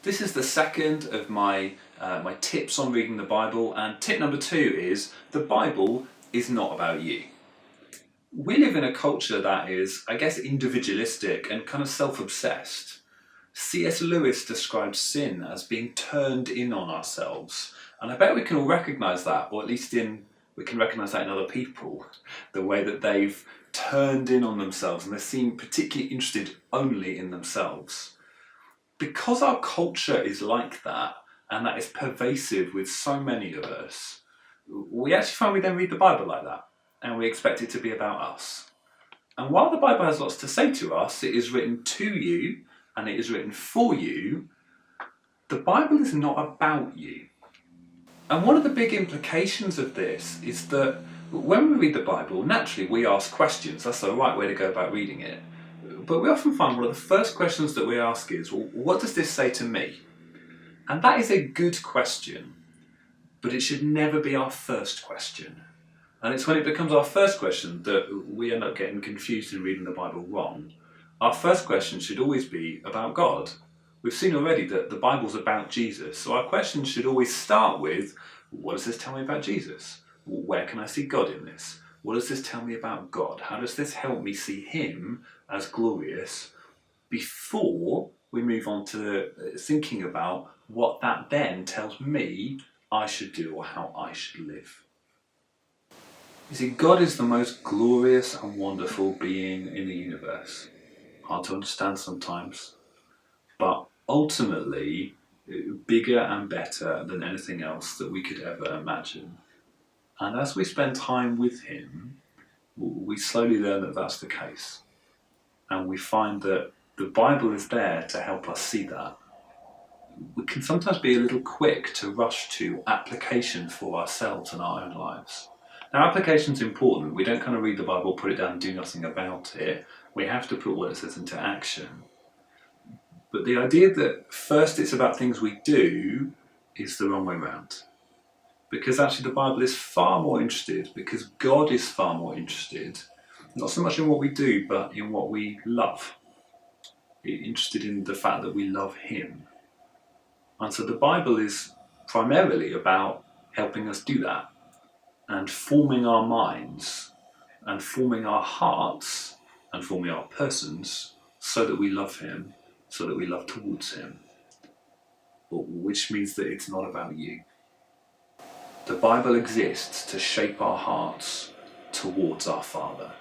This is the second of my tips on reading the Bible, and tip number 2 is the Bible is not about you. We live in a culture that is, I guess, individualistic and kind of self-obsessed. C.S. Lewis describes sin as being turned in on ourselves, and I bet we can all recognise that, or at least we can recognise that in other people, the way that they've turned in on themselves and they seem particularly interested only in themselves. Because our culture is like that, and that is pervasive with so many of us, we actually find we then read the Bible like that, and we expect it to be about us. And while the Bible has lots to say to us, it is written to you, and it is written for you, the Bible is not about you. And one of the big implications of this is that when we read the Bible, naturally we ask questions. That's the right way to go about reading it. But we often find one of the first questions that we ask is, well, what does this say to me? And that is a good question, but it should never be our first question. And it's when it becomes our first question that we end up getting confused and reading the Bible wrong. Our first question should always be about God. We've seen already that the Bible's about Jesus, so our question should always start with, what does this tell me about Jesus? Where can I see God in this? What does this tell me about God? How does this help me see Him as glorious before we move on to thinking about what that then tells me I should do or how I should live? You see, God is the most glorious and wonderful being in the universe. Hard to understand sometimes, but ultimately bigger and better than anything else that we could ever imagine. And as we spend time with Him, we slowly learn that that's the case. And we find that the Bible is there to help us see that. We can sometimes be a little quick to rush to application for ourselves and our own lives. Now, application's important. We don't kind of read the Bible, put it down and do nothing about it. We have to put what it says into action. But the idea that first it's about things we do is the wrong way round. Because actually the Bible is far more interested, because God is far more interested, not so much in what we do, but in what we love. Interested in the fact that we love Him. And so the Bible is primarily about helping us do that, and forming our minds, and forming our hearts, and forming our persons, so that we love Him, so that we love towards Him. Which means that it's not about you. The Bible exists to shape our hearts towards our Father.